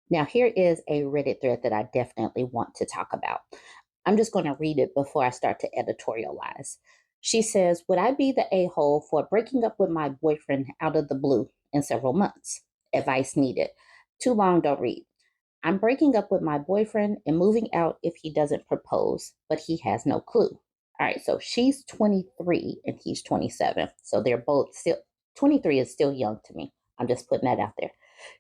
Now, here is a Reddit thread that I definitely want to talk about. I'm just going to read it before I start to editorialize. She says, would I be the a-hole for breaking up with my boyfriend out of the blue in several months? Advice needed. Too long, don't read. I'm breaking up with my boyfriend and moving out if he doesn't propose, but he has no clue. All right, so she's 23 and he's 27. So they're both still, 23 is still young to me. I'm just putting that out there.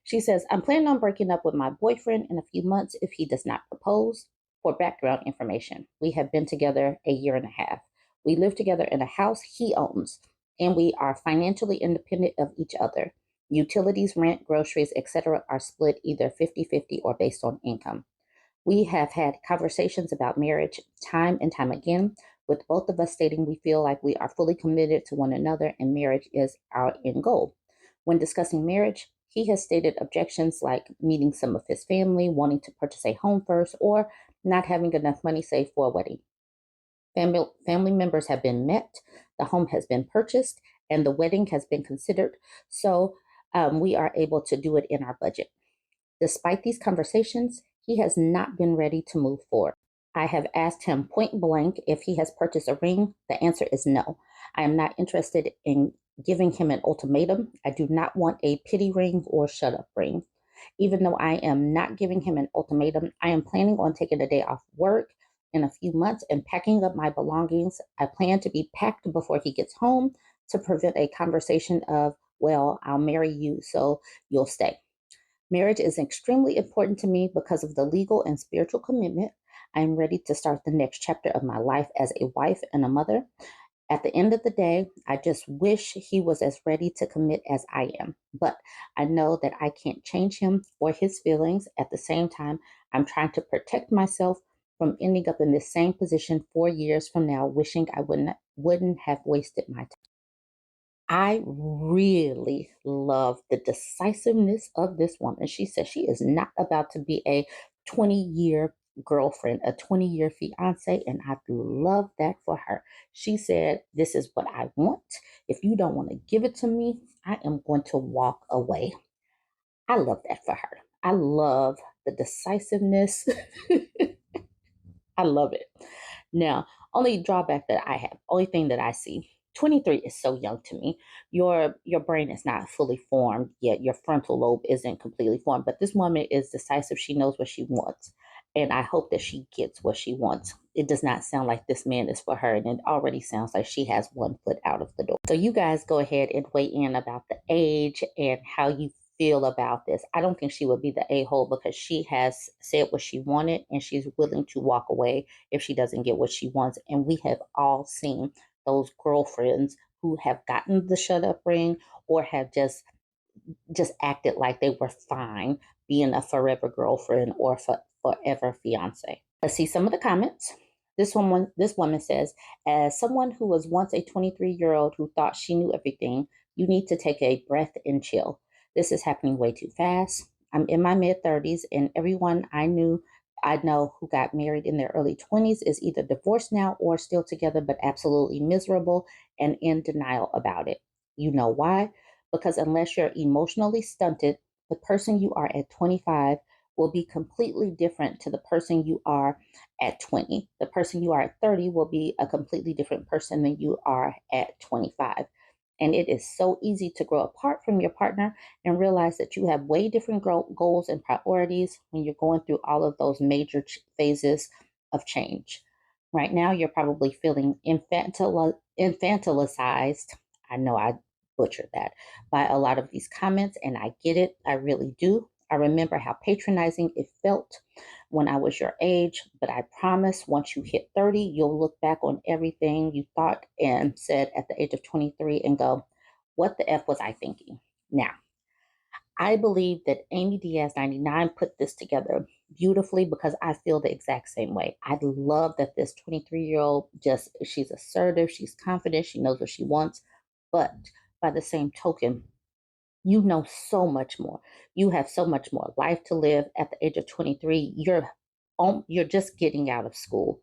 She says, I'm planning on breaking up with my boyfriend in a few months if he does not propose. For background information, we have been together a year and a half. We live together in a house he owns, and we are financially independent of each other. Utilities, rent, groceries, etc. are split either 50-50 or based on income. We have had conversations about marriage time and time again, with both of us stating we feel like we are fully committed to one another and marriage is our end goal. When discussing marriage, he has stated objections like meeting some of his family, wanting to purchase a home first, or not having enough money saved for a wedding. Family members have been met, the home has been purchased, and the wedding has been considered. So we are able to do it in our budget. Despite these conversations, he has not been ready to move forward. I have asked him point blank if he has purchased a ring. The answer is no. I am not interested in giving him an ultimatum. I do not want a pity ring or shut up ring. Even though I am not giving him an ultimatum, I am planning on taking a day off work in a few months and packing up my belongings. I plan to be packed before he gets home to prevent a conversation of, well, I'll marry you, so you'll stay. Marriage is extremely important to me because of the legal and spiritual commitment. I am ready to start the next chapter of my life as a wife and a mother. At the end of the day, I just wish he was as ready to commit as I am. But I know that I can't change him or his feelings. At the same time, I'm trying to protect myself from ending up in this same position 4 years from now, wishing I wouldn't have wasted my time. I really love the decisiveness of this woman. She says she is not about to be a 20-year girlfriend, a 20-year fiance, and I love that for her. She said, this is what I want. If you don't want to give it to me, I am going to walk away. I love that for her. I love the decisiveness. I love it. Now, only drawback that I have, only thing that I see, 23 is so young to me. Your brain is not fully formed yet. Your frontal lobe isn't completely formed, but this woman is decisive. She knows what she wants. And I hope that she gets what she wants. It does not sound like this man is for her. And it already sounds like she has one foot out of the door. So you guys go ahead and weigh in about the age and how you feel about this. I don't think she would be the a-hole because she has said what she wanted and she's willing to walk away if she doesn't get what she wants. And we have all seen those girlfriends who have gotten the shut up ring or have just acted like they were fine being a forever girlfriend or forever fiance. Let's see some of the comments. This woman says, as someone who was once a 23-year-old who thought she knew everything, you need to take a breath and chill. This is happening way too fast. I'm in my mid 30s and everyone I know who got married in their early 20s is either divorced now or still together, but absolutely miserable and in denial about it. You know why? Because unless you're emotionally stunted, the person you are at 25 will be completely different to the person you are at 20. The person you are at 30 will be a completely different person than you are at 25. And it is so easy to grow apart from your partner and realize that you have way different goals and priorities when you're going through all of those major phases of change. Right now, you're probably feeling infantilized. I know I butchered that by a lot of these comments, and I get it. I really do. I remember how patronizing it felt when I was your age, but I promise once you hit 30, you'll look back on everything you thought and said at the age of 23 and go, what the F was I thinking? Now, I believe that Amy Diaz 99 put this together beautifully because I feel the exact same way. I love that this 23-year-old she's assertive, she's confident, she knows what she wants, but by the same token, you know so much more. You have so much more life to live at the age of 23. You're just getting out of school.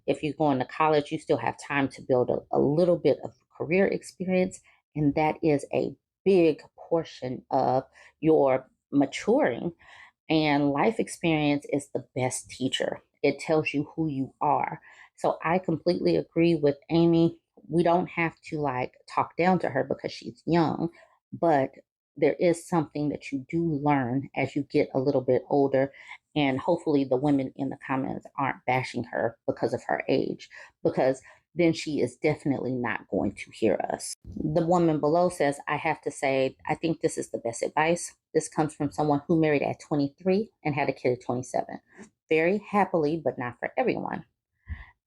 If you're going to college, you still have time to build a little bit of career experience, and that is a big portion of your maturing. And life experience is the best teacher. It tells you who you are. So I completely agree with Amy. We don't have to like talk down to her because she's young, but there is something that you do learn as you get a little bit older. And hopefully, the women in the comments aren't bashing her because of her age, because then she is definitely not going to hear us. The woman below says, I have to say, I think this is the best advice. This comes from someone who married at 23 and had a kid at 27. Very happily, but not for everyone.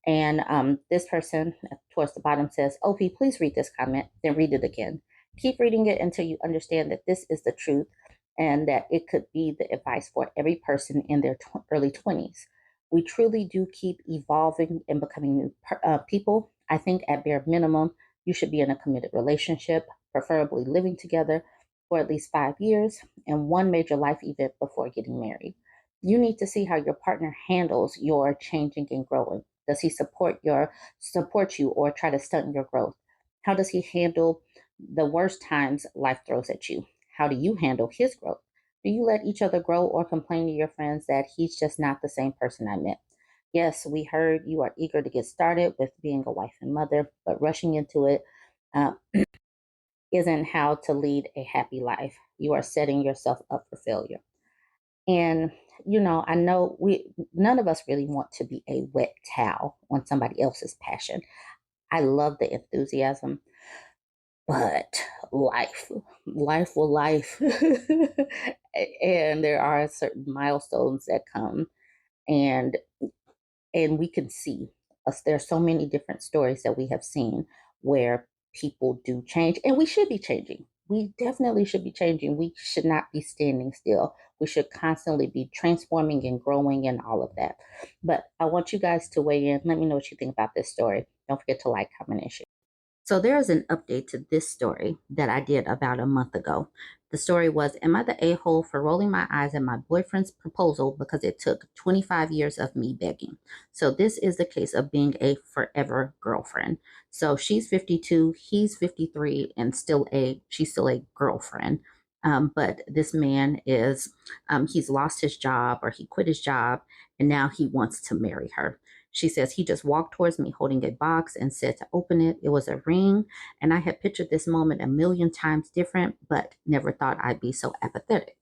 And this person towards the bottom says, OP, please read this comment, then read it again. Keep reading it until you understand that this is the truth and that it could be the advice for every person in their early 20s. We truly do keep evolving and becoming new people. I think at bare minimum, you should be in a committed relationship, preferably living together for at least 5 years and one major life event before getting married. You need to see how your partner handles your changing and growing. Does he support you or try to stunt your growth? How does he handle the worst times life throws at you? How do you handle his growth? Do you let each other grow or complain to your friends that he's just not the same person I met? Yes, we heard you are eager to get started with being a wife and mother, but rushing into it uh, isn't how to lead a happy life. You are setting yourself up for failure. And I know we none of us really want to be a wet towel on somebody else's passion. I love the enthusiasm, but life will life. And there are certain milestones that come, and we can see us. There's so many different stories that we have seen where people do change, and we should be changing. We definitely should be changing. We should not be standing still. We should constantly be transforming and growing and all of that. But I want you guys to weigh in. Let me know what you think about this story. Don't forget to like, comment, and share. So there is an update to this story that I did about a month ago. The story was, am I the a-hole for rolling my eyes at my boyfriend's proposal because it took 25 years of me begging? So this is the case of being a forever girlfriend. So she's 52, he's 53, and she's still a girlfriend. But this man he's lost his job, or he quit his job, and now he wants to marry her. She says he just walked towards me holding a box and said to open it. It was a ring, and I had pictured this moment a million times different, but never thought I'd be so apathetic.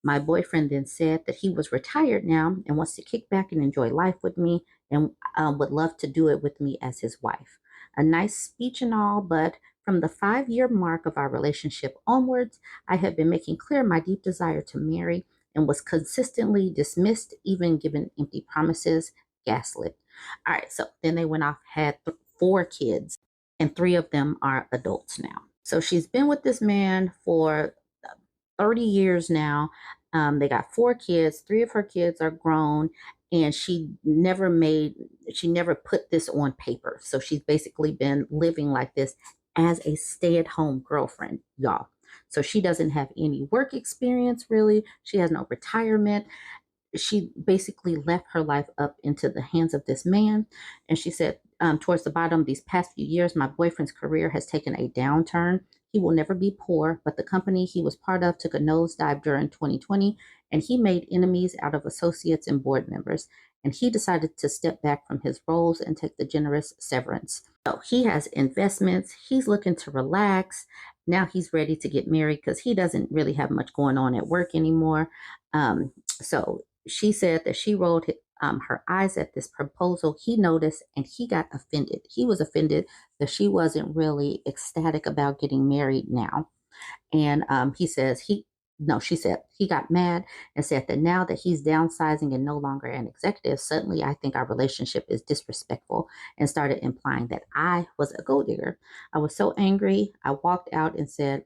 My boyfriend then said that he was retired now and wants to kick back and enjoy life with me, and would love to do it with me as his wife. A nice speech and all, but from the 5-year mark of our relationship onwards, I had been making clear my deep desire to marry and was consistently dismissed, even given empty promises, gaslit. All right, so then they went off, had 4 kids, and 3 of them are adults now. So she's been with this man for 30 years now. They got 4 kids. 3 of her kids are grown, and she never put this on paper. So she's basically been living like this as a stay-at-home girlfriend, y'all. So she doesn't have any work experience, really. She has no retirement. She basically left her life up into the hands of this man. And she said, towards the bottom, these past few years, my boyfriend's career has taken a downturn. He will never be poor, but the company he was part of took a nosedive during 2020, and he made enemies out of associates and board members. And he decided to step back from his roles and take the generous severance. So he has investments. He's looking to relax. Now he's ready to get married because he doesn't really have much going on at work anymore. So she said that she rolled her eyes at this proposal. He noticed and he got offended. He was offended that she wasn't really ecstatic about getting married now. And he says she said he got mad and said that now that he's downsizing and no longer an executive, suddenly I think our relationship is disrespectful, and started implying that I was a gold digger. I was so angry. I walked out and said,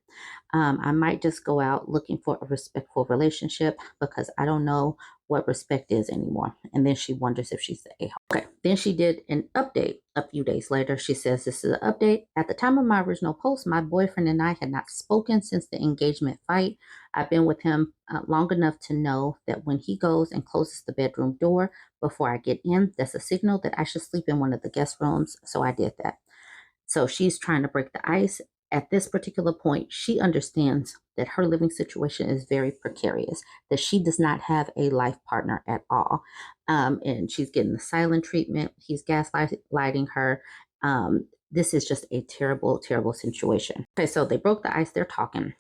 I might just go out looking for a respectful relationship because I don't know what respect is anymore. And then she wonders if she's the a-hole. Okay. Then she did an update a few days later. She says, this is an update. At the time of my original post, my boyfriend and I had not spoken since the engagement fight. I've been with him long enough to know that when he goes and closes the bedroom door before I get in, that's a signal that I should sleep in one of the guest rooms. So I did that. So she's trying to break the ice. at this particular point, she understands that her living situation is very precarious, that she does not have a life partner at all. And she's getting the silent treatment. He's gaslighting her. This is just a terrible, terrible situation. Okay, so they broke the ice. They're talking.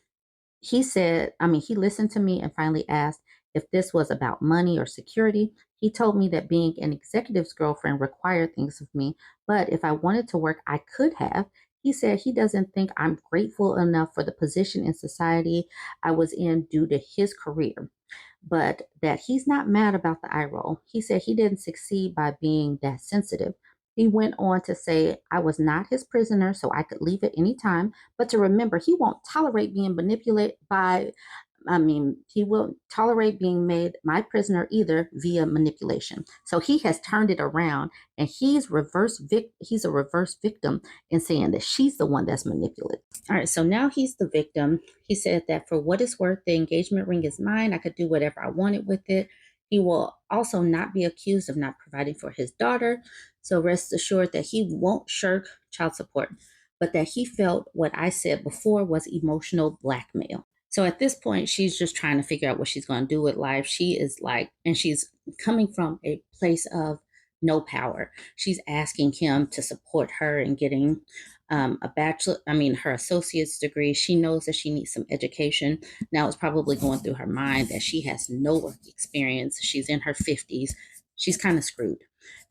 He said, he listened to me and finally asked if this was about money or security. He told me that being an executive's girlfriend required things of me, but if I wanted to work, I could have. He said he doesn't think I'm grateful enough for the position in society I was in due to his career, but that he's not mad about the eye roll. He said he didn't succeed by being that sensitive. He went on to say, I was not his prisoner, so I could leave at any time, but to remember, he won't tolerate being manipulated by he won't tolerate being made my prisoner either via manipulation. So he has turned it around, and he's he's a reverse victim in saying that she's the one that's manipulated. All right, so now he's the victim. He said that for what it's worth, the engagement ring is mine. I could do whatever I wanted with it. He will also not be accused of not providing for his daughter. So rest assured that he won't shirk child support, but that he felt what I said before was emotional blackmail. So at this point, she's just trying to figure out what she's going to do with life. She is like, and she's coming from a place of no power. She's asking him to support her in getting her associate's degree. She knows that she needs some education. Now it's probably going through her mind that she has no work experience. She's in her 50s. She's kind of screwed.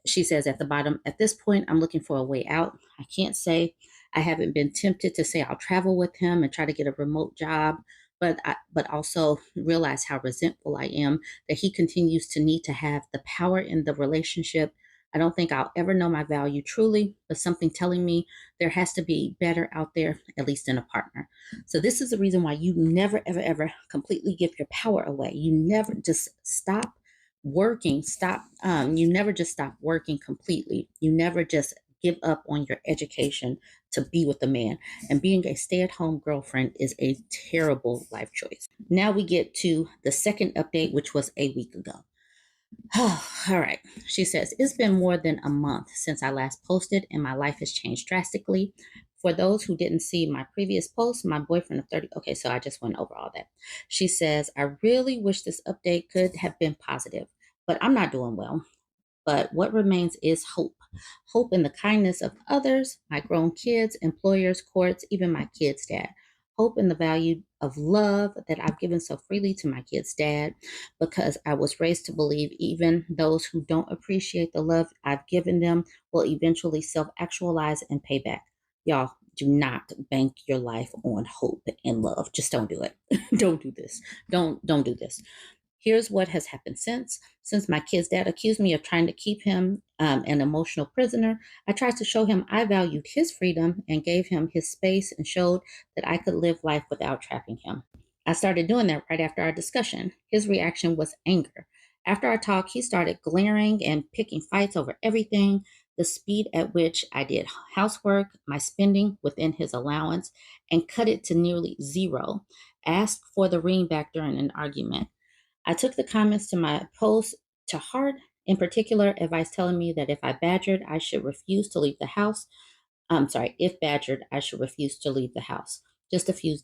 She says at the bottom, at this point, I'm looking for a way out. I can't say I haven't been tempted to say I'll travel with him and try to get a remote job, but also realize how resentful I am that he continues to need to have the power in the relationship. I don't think I'll ever know my value truly, but something telling me there has to be better out there, at least in a partner. So this is the reason why you never, ever, ever completely give your power away. You never just stop working. You never just stop working completely. You never just give up on your education to be with a man. And being a stay-at-home girlfriend is a terrible life choice. Now we get to the second update, which was a week ago. All right. She says, it's been more than a month since I last posted, and my life has changed drastically. For those who didn't see my previous post, my boyfriend of 30. Okay, so I just went over all that. She says, I really wish this update could have been positive, but I'm not doing well. But what remains is hope. Hope in the kindness of others, my grown kids, employers, courts, even my kid's dad. Hope in the value of love that I've given so freely to my kid's dad, because I was raised to believe even those who don't appreciate the love I've given them will eventually self-actualize and pay back. Y'all, do not bank your life on hope and love. Just don't do it. Don't do this. Don't do this. Here's what has happened since my kid's dad accused me of trying to keep him an emotional prisoner. I tried to show him I valued his freedom and gave him his space and showed that I could live life without trapping him. I started doing that right after our discussion. His reaction was anger. After our talk, he started glaring and picking fights over everything: the speed at which I did housework, my spending within his allowance, and cut it to nearly zero. Asked for the ring back during an argument. I took the comments to my post to heart, in particular, advice telling me that if I badgered, I should refuse to leave the house. If badgered, I should refuse to leave the house. Just a few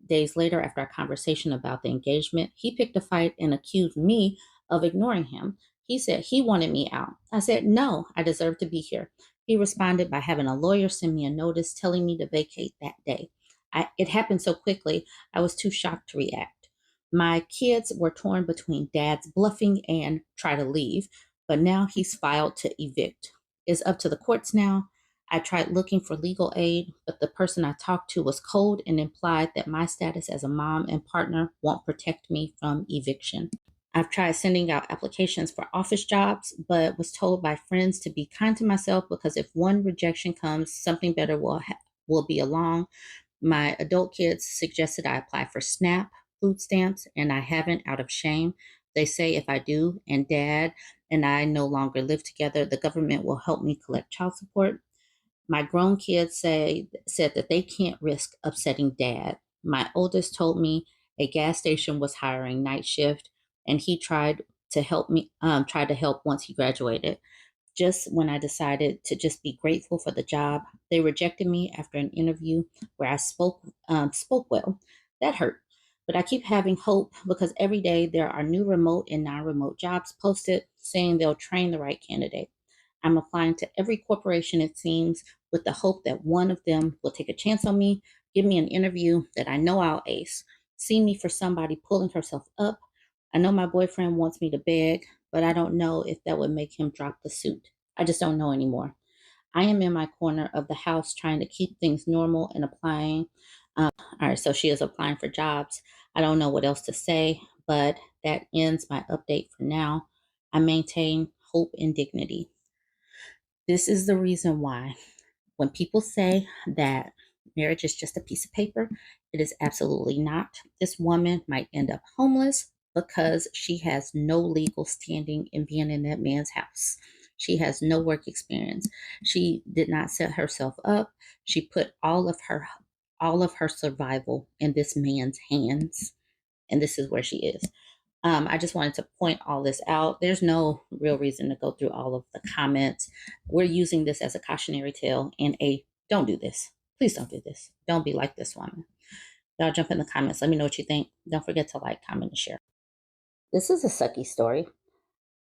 days later, after our conversation about the engagement, he picked a fight and accused me of ignoring him. He said he wanted me out. I said, no, I deserve to be here. He responded by having a lawyer send me a notice telling me to vacate that day. It happened so quickly, I was too shocked to react. My kids were torn between dad's bluffing and try to leave, but now he's filed to evict. It's up to the courts now. I tried looking for legal aid, but the person I talked to was cold and implied that my status as a mom and partner won't protect me from eviction. I've tried sending out applications for office jobs, but was told by friends to be kind to myself because if one rejection comes, something better will be along. My adult kids suggested I apply for SNAP food stamps, and I haven't out of shame. They say if I do, and dad and I no longer live together, the government will help me collect child support. My grown kids said that they can't risk upsetting dad. My oldest told me a gas station was hiring night shift, and he tried to help once he graduated. just when I decided to just be grateful for the job, they rejected me after an interview where I spoke well. That hurt. But I keep having hope because every day there are new remote and non-remote jobs posted saying they'll train the right candidate. I'm applying to every corporation, it seems, with the hope that one of them will take a chance on me, give me an interview that I know I'll ace, see me for somebody pulling herself up. I know my boyfriend wants me to beg, but I don't know if that would make him drop the suit. I just don't know anymore. I am in my corner of the house trying to keep things normal and applying. All right, so she is applying for jobs. I don't know what else to say, but that ends my update for now. I maintain hope and dignity. This is the reason why when people say that marriage is just a piece of paper, it is absolutely not. This woman might end up homeless because she has no legal standing in being in that man's house. She has no work experience. She did not set herself up. She put all of her survival in this man's hands, and this is where she is. I just wanted to point all this out. There's no real reason to go through all of the comments. We're using this as a cautionary tale and a don't do this. Please don't do this. Don't be like this woman. Y'all jump in the comments. Let me know what you think. Don't forget to like, comment, and share. This is a sucky story.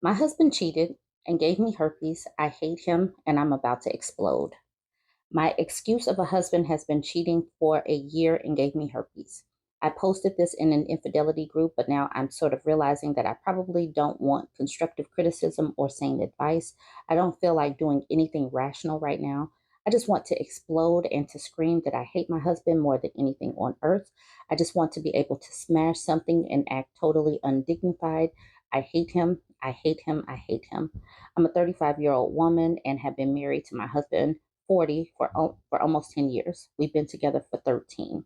My husband cheated and gave me herpes. I hate him and I'm about to explode. My excuse of a husband has been cheating for a year and gave me herpes. I posted this in an infidelity group, but now I'm sort of realizing that I probably don't want constructive criticism or sane advice. I don't feel like doing anything rational right now. I just want to explode and to scream that I hate my husband more than anything on earth. I just want to be able to smash something and act totally undignified. I hate him. I hate him. I hate him. I'm a 35-year-old woman and have been married to my husband 40 for almost 10 years. We've been together for 13.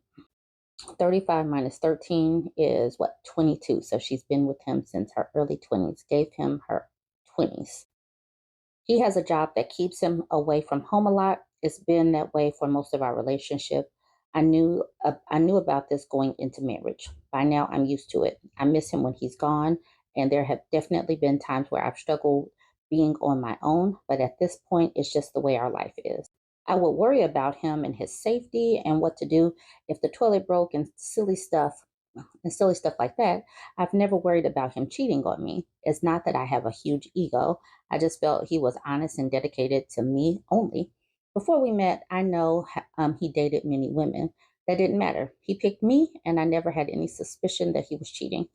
35 minus 13 is what, 22. So she's been with him since her early 20s, gave him her 20s. He has a job that keeps him away from home a lot. It's been that way for most of our relationship. I knew about this going into marriage. By now, I'm used to it. I miss him when he's gone, and there have definitely been times where I've struggled being on my own. But at this point, it's just the way our life is. I would worry about him and his safety and what to do if the toilet broke and silly stuff like that. I've never worried about him cheating on me. It's not that I have a huge ego. I just felt he was honest and dedicated to me only. Before we met, I know he dated many women. That didn't matter. He picked me, and I never had any suspicion that he was cheating.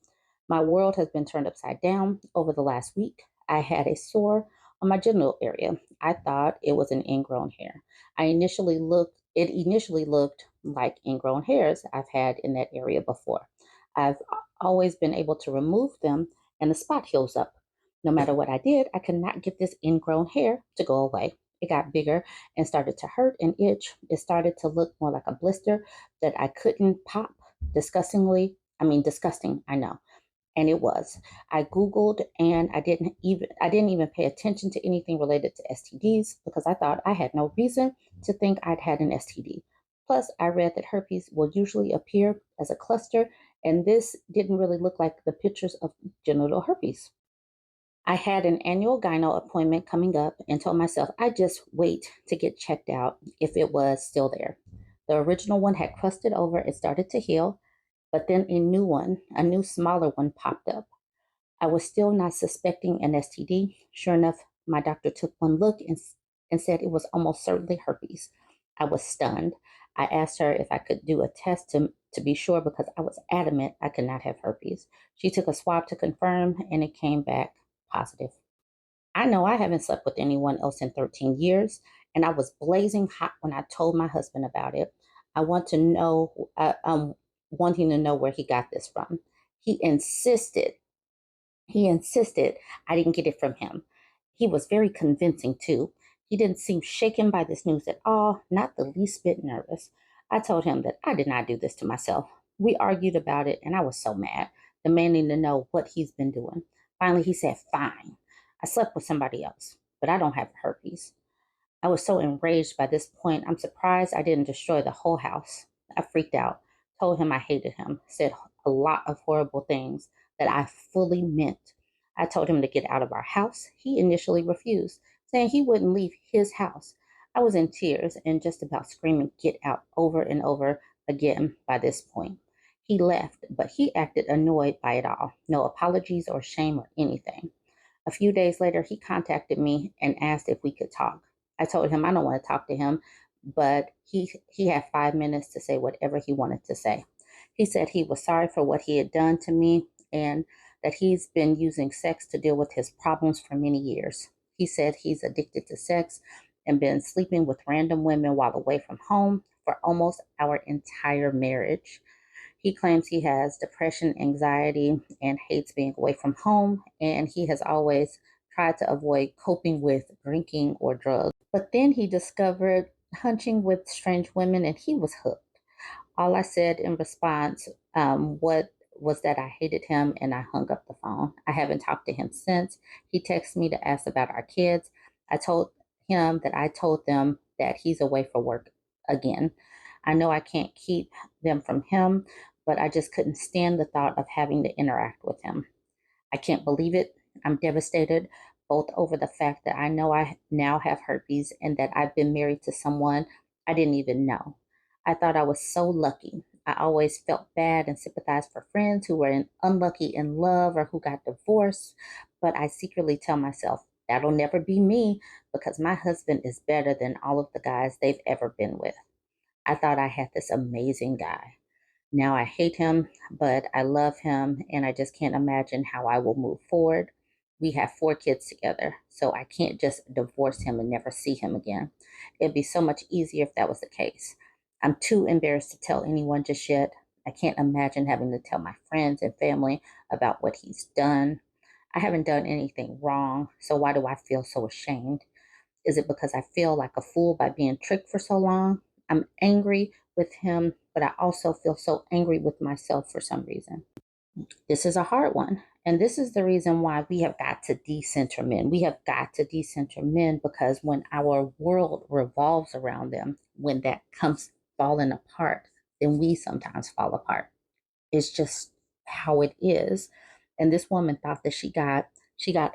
My world has been turned upside down over the last week. I had a sore on my genital area. I thought it was an ingrown hair. It initially looked like ingrown hairs I've had in that area before. I've always been able to remove them and the spot heals up. No matter what I did, I could not get this ingrown hair to go away. It got bigger and started to hurt and itch. It started to look more like a blister that I couldn't pop. Disgusting, I know. And it was. I Googled and I didn't even pay attention to anything related to STDs because I thought I had no reason to think I'd had an STD. Plus, I read that herpes will usually appear as a cluster, and this didn't really look like the pictures of genital herpes. I had an annual gyno appointment coming up and told myself I'd just wait to get checked out if it was still there. The original one had crusted over, it started to heal, but then a new smaller one popped up. I was still not suspecting an STD. Sure enough, my doctor took one look and said it was almost certainly herpes. I was stunned. I asked her if I could do a test to be sure because I was adamant I could not have herpes. She took a swab to confirm and it came back positive. I know I haven't slept with anyone else in 13 years, and I was blazing hot when I told my husband about it. I want to know, wanting to know where he got this from. He insisted he insisted I didn't get it from him. He was very convincing, too. He didn't seem shaken by this news at all, not the least bit nervous. I told him that I did not do this to myself. We argued about it, and I was so mad, demanding to know what he's been doing. Finally, he said, "Fine. I slept with somebody else, but I don't have herpes." I was so enraged by this point, I'm surprised I didn't destroy the whole house. I freaked out, told him I hated him, said a lot of horrible things that I fully meant. I told him to get out of our house. He initially refused, saying he wouldn't leave his house. I was in tears and just about screaming, "Get out," over and over again by this point. He left, but he acted annoyed by it all. No apologies or shame or anything. A few days later, he contacted me and asked if we could talk. I told him I don't want to talk to him, but he had 5 minutes to say whatever he wanted to say. He said he was sorry for what he had done to me and that he's been using sex to deal with his problems for many years. He said he's addicted to sex and been sleeping with random women while away from home for almost our entire marriage. He claims he has depression, anxiety, and hates being away from home, and he has always tried to avoid coping with drinking or drugs. But then he discovered hunching with strange women and he was hooked. All I said in response what was that I hated him and I hung up the phone. I haven't talked to him since. He texted me to ask about our kids. I told him that I told them that he's away for work again. I know I can't keep them from him, but I just couldn't stand the thought of having to interact with him. I can't believe it. I'm devastated, both over the fact that I know I now have herpes and that I've been married to someone I didn't even know. I thought I was so lucky. I always felt bad and sympathized for friends who were unlucky in love or who got divorced, but I secretly tell myself that'll never be me because my husband is better than all of the guys they've ever been with. I thought I had this amazing guy. Now I hate him, but I love him, and I just can't imagine how I will move forward. We have 4 kids together, so I can't just divorce him and never see him again. It'd be so much easier if that was the case. I'm too embarrassed to tell anyone just yet. I can't imagine having to tell my friends and family about what he's done. I haven't done anything wrong, so why do I feel so ashamed? Is it because I feel like a fool by being tricked for so long? I'm angry with him, but I also feel so angry with myself for some reason. This is a hard one. And this is the reason why we have got to decenter men. We have got to decenter men because when our world revolves around them, when that comes falling apart, then we sometimes fall apart. It's just how it is. And this woman thought that she got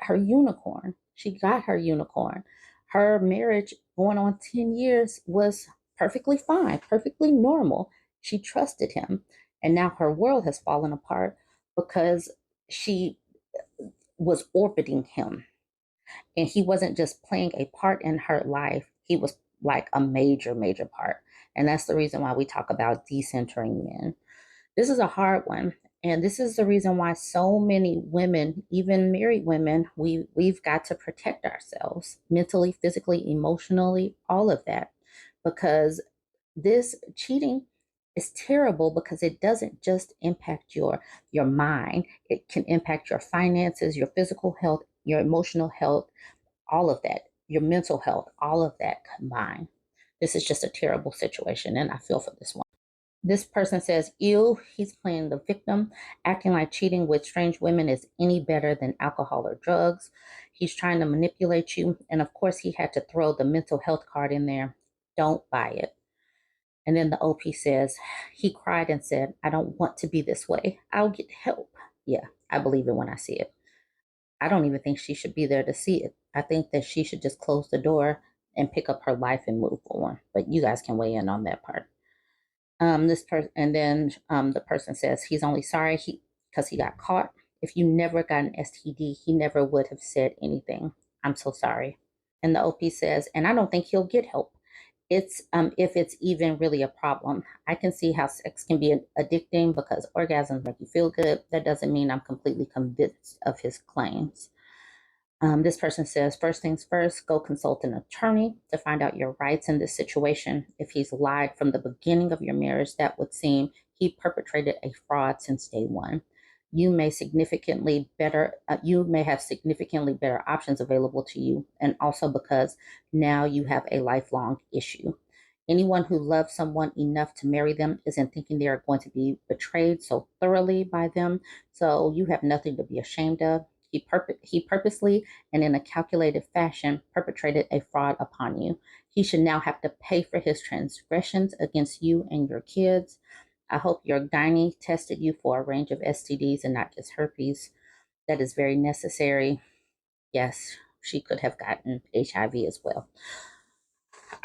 her unicorn. She got her unicorn. Her marriage going on 10 years was perfectly fine, perfectly normal. She trusted him. And now her world has fallen apart because she was orbiting him. And he wasn't just playing a part in her life, he was like a major, major part. And that's the reason why we talk about decentering men. This is a hard one. And this is the reason why so many women, even married women, we've got to protect ourselves mentally, physically, emotionally, all of that. Because this cheating is terrible because it doesn't just impact your mind. It can impact your finances, your physical health, your emotional health, all of that, your mental health, all of that combined. This is just a terrible situation, and I feel for this one. This person says, ew, he's playing the victim, acting like cheating with strange women is any better than alcohol or drugs. He's trying to manipulate you. And of course, he had to throw the mental health card in there. Don't buy it. And then the OP says, he cried and said, I don't want to be this way. I'll get help. Yeah, I believe it when I see it. I don't even think she should be there to see it. I think that she should just close the door and pick up her life and move on. But you guys can weigh in on that part. This person, and then the person says he's only sorry because he got caught. If you never got an STD, he never would have said anything. I'm so sorry. And the OP says, and I don't think he'll get help. It's if it's even really a problem. I can see how sex can be addicting because orgasms make you feel good. That doesn't mean I'm completely convinced of his claims. This person says, first things first, go consult an attorney to find out your rights in this situation. If he's lied from the beginning of your marriage, that would seem he perpetrated a fraud since day one. You may you may have significantly better options available to you, and also because now you have a lifelong issue. Anyone who loves someone enough to marry them isn't thinking they are going to be betrayed so thoroughly by them. So you have nothing to be ashamed of. He purposely and in a calculated fashion perpetrated a fraud upon you. He should now have to pay for his transgressions against you and your kids. I hope your gynae tested you for a range of STDs and not just herpes. That is very necessary. Yes, she could have gotten HIV as well.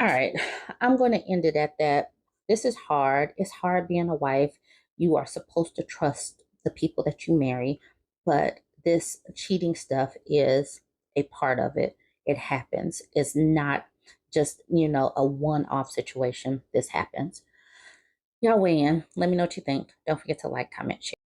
All right, I'm going to end it at that. This is hard. It's hard being a wife. You are supposed to trust the people that you marry, but this cheating stuff is a part of it. It happens. It's not just, a one off situation. This happens. Y'all weigh in. Let me know what you think. Don't forget to like, comment, share.